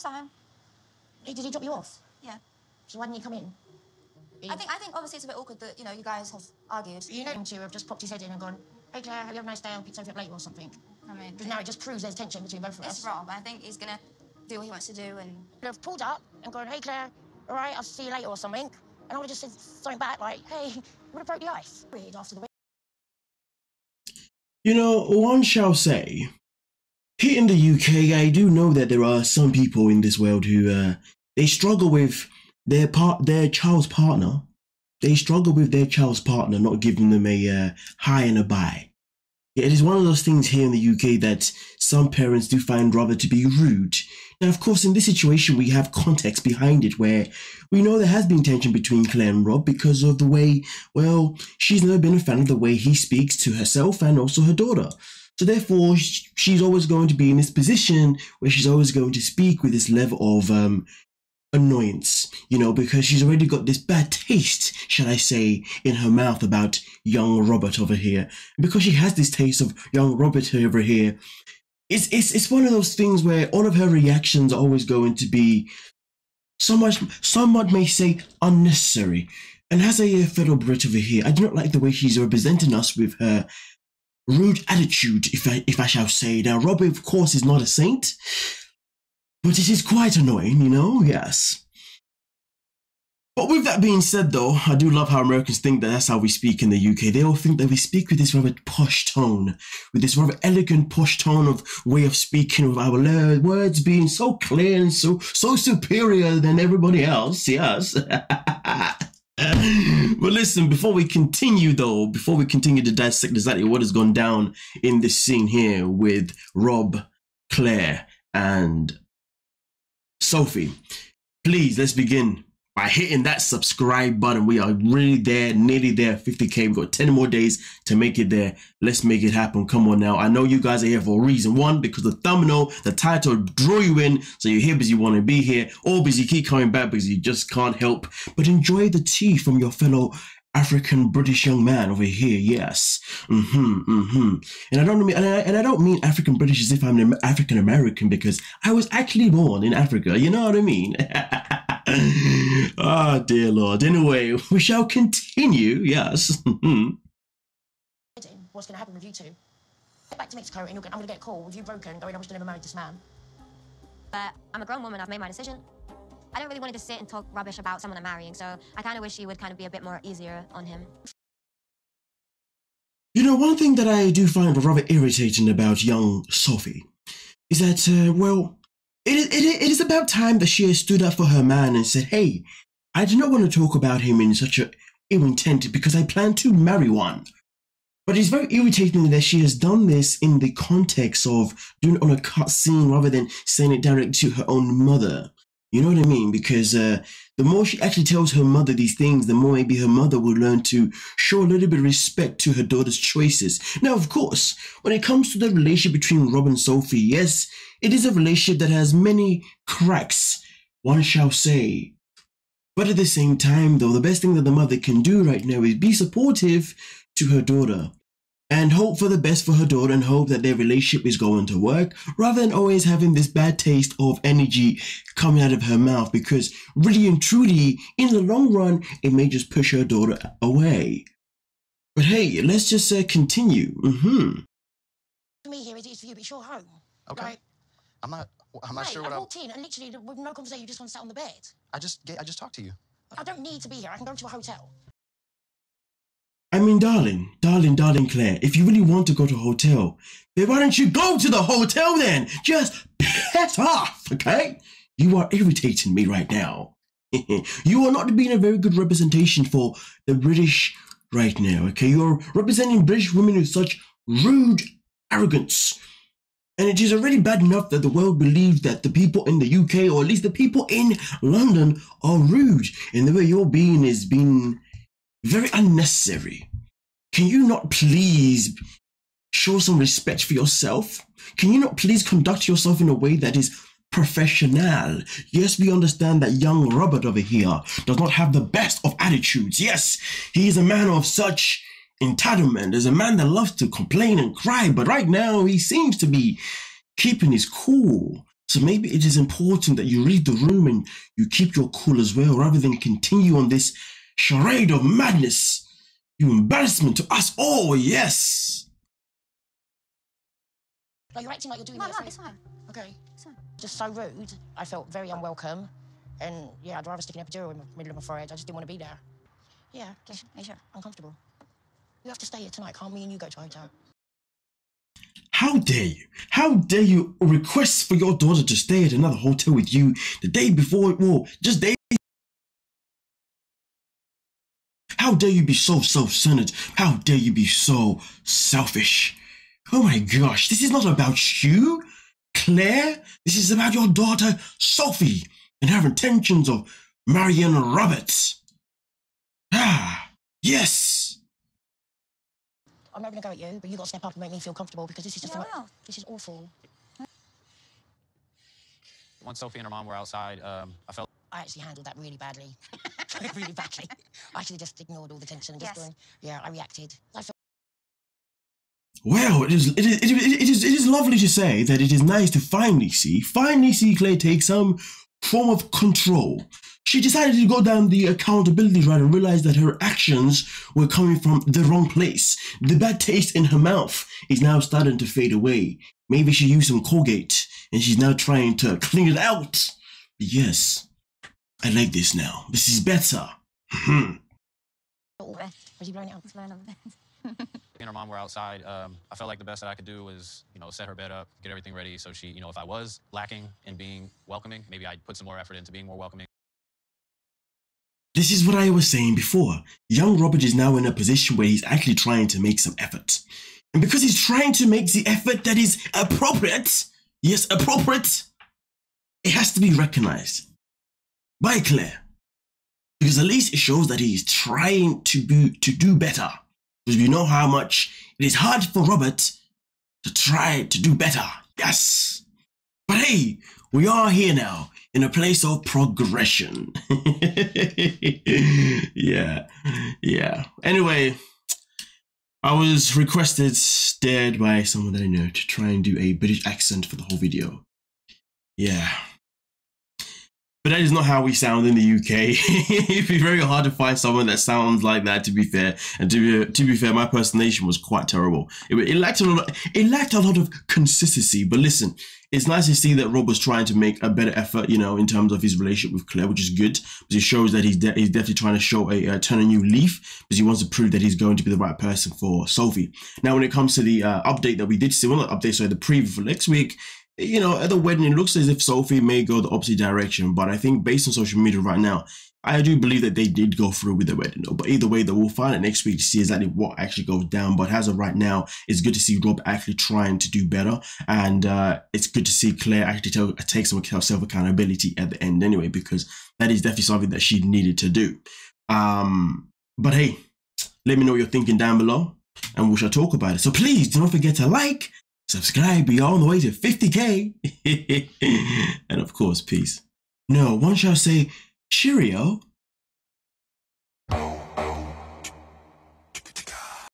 Christmas time. Did he drop you off? Yeah. So why didn't you come in? I think obviously it's a bit awkward that, you know, you guys have argued. You know him to have just popped his head in and gone, hey Claire, have you have a nice day, I'll pick something up later or something. I mean, because now it just proves there's tension between both of us. It's Rob. I think he's gonna do what he wants to do and... I'd have pulled up and gone, hey Claire, all right, I'll see you later or something. And I would have just said something back like, hey, would have broke the ice. Weird after the... You know, one shall say, here in the UK, I do know that there are some people in this world who, they struggle with their child's partner. They struggle with their child's partner not giving them a high and a bye. Yeah, it is one of those things here in the UK that some parents do find rather to be rude. Now, of course, in this situation, we have context behind it where we know there has been tension between Claire and Rob because of the way, well, she's never been a fan of the way he speaks to herself and also her daughter. So therefore, she's always going to be in this position where she's always going to speak with this level of annoyance, you know, because she's already got this bad taste, shall I say, in her mouth about young Robert over here. Because she has this taste of young Robert over here, it's one of those things where all of her reactions are always going to be somewhat may say unnecessary. And as a fellow Brit over here, I do not like the way she's representing us with her rude attitude, if I shall say. Now, Rob, of course, is not a saint, but it is quite annoying, you know, yes. But with that being said, though, I do love how Americans think that that's how we speak in the UK. They all think that we speak with this rather posh tone, with this rather elegant posh tone of way of speaking, with our words being so clear and so superior than everybody else, yes. But listen, before we continue to dissect exactly what has gone down in this scene here with Rob, Claire, and Sophie, please, let's begin by hitting that subscribe button. We are really there, nearly there, 50K. We've got 10 more days to make it there. Let's make it happen. Come on now. I know you guys are here for a reason. One, because the thumbnail, the title drew you in, so you're here because you want to be here, or because you keep coming back because you just can't help but enjoy the tea from your fellow African British young man over here. Yes. And I don't mean African British as if I'm an African American, because I was actually born in Africa. You know what I mean? Oh dear Lord. Anyway, we shall continue. Yes. What's going to happen with you two? Get back to Mexico and I'm going to get a call with you broken, going, I wish I never married this man. But I'm a grown woman. I've made my decision. I don't really want to just sit and talk rubbish about someone I'm marrying, so I kind of wish you would kind of be a bit more easier on him. You know, one thing that I do find rather irritating about young Sophie is that, well, it is about time that she has stood up for her man and said, hey, I do not want to talk about him in such a ill intent because I plan to marry one. But it's very irritating that she has done this in the context of doing it on a cut scene rather than saying it directly to her own mother. You know what I mean? Because the more she actually tells her mother these things, the more maybe her mother will learn to show a little bit of respect to her daughter's choices. Now, of course, when it comes to the relationship between Rob and Sophie, yes, it is a relationship that has many cracks, one shall say. But at the same time, though, the best thing that the mother can do right now is be supportive to her daughter and hope for the best for her daughter and hope that their relationship is going to work, rather than always having this bad taste of energy coming out of her mouth, because really and truly, in the long run, it may just push her daughter away. But hey, let's just continue. For me here, it is for you, but it's your home. Okay. Like, I'm not sure what I walked in and literally with no conversation, you just want to sit on the bed. I just talked to you. I don't need to be here. I can go to a hotel. I mean, darling Claire, if you really want to go to a hotel, then why don't you go to the hotel then? Just piss off, okay? You are irritating me right now. You are not being a very good representation for the British right now, okay? You're representing British women with such rude arrogance. And it is already bad enough that the world believes that the people in the UK, or at least the people in London, are rude. And the way you're being is being very unnecessary. Can you not please show some respect for yourself? Can you not please conduct yourself in a way that is professional? Yes, we understand that young Robert over here does not have the best of attitudes. Yes, he is a man of such entitlement. There's a man that loves to complain and cry, but right now he seems to be keeping his cool. So maybe it is important that you read the room and you keep your cool as well, rather than continue on this charade of madness. You embarrassment to us all, yes. Like, you're acting like you're doing No, it. no, it's fine. Okay. It's fine. Just so rude. I felt very unwelcome. And yeah, I'd rather stick an epidural in the middle of my forehead. I just didn't want to be there. Yeah, just Are you sure? uncomfortable. You have to stay here tonight. Can't me and you go to a hotel? How dare you? How dare you request for your daughter to stay at another hotel with you the day before, well, just day. How dare you be so self-centered? How dare you be so selfish? Oh my gosh, this is not about you, Claire. This is about your daughter, Sophie, and her intentions of marrying Robert. Ah, yes. I'm not going to go at you, but you got to step up and make me feel comfortable, because this is just this is awful. Once Sophie and her mom were outside, I felt I actually handled that really badly. Really badly. I actually just ignored all the tension and just Yes. going, yeah, I reacted. I felt Well, it is lovely to say that it is nice to finally see Claire take some form of control. She decided to go down the accountability route and realize that her actions were coming from the wrong place. The bad taste in her mouth is now starting to fade away. Maybe she used some Colgate and she's now trying to clean it out. Yes, I like this now. This is better. was he blowing it out? It's blown on the bed. and her mom were outside. I felt like the best that I could do was, set her bed up, get everything ready. So she, if I was lacking in being welcoming, maybe I'd put some more effort into being more welcoming. This is what I was saying before. Young Robert is now in a position where he's actually trying to make some effort. And because he's trying to make the effort that is appropriate, yes, appropriate, it has to be recognized by Claire. Because at least it shows that he's trying to do better. Because we know how much it is hard for Robert to try to do better. Yes. But hey, we are here now in a place of progression. Yeah. Anyway, I was dared by someone that I know to try and do a British accent for the whole video. Yeah. But that is not how we sound in the UK. It'd be very hard to find someone that sounds like that, to be fair. And to be fair, my impersonation was quite terrible. It lacked a lot of consistency. But listen, it's nice to see that Rob was trying to make a better effort, in terms of his relationship with Claire, which is good. Because it shows that he's definitely trying to show turn a new leaf, because he wants to prove that he's going to be the right person for Sophie. Now, when it comes to the update that we did see, well, not update, sorry, the preview for next week, at the wedding, it looks as if Sophie may go the opposite direction. But I think based on social media right now, I do believe that they did go through with the wedding. But either way, we'll find it next week to see exactly what actually goes down. But as of right now, it's good to see Rob actually trying to do better. And it's good to see Claire actually take some self-accountability at the end anyway, because that is definitely something that she needed to do. But hey, let me know what you're thinking down below, and we shall talk about it. So please do not forget to like, subscribe. We are on the way to 50K. And of course, peace. No, one shall say cheerio.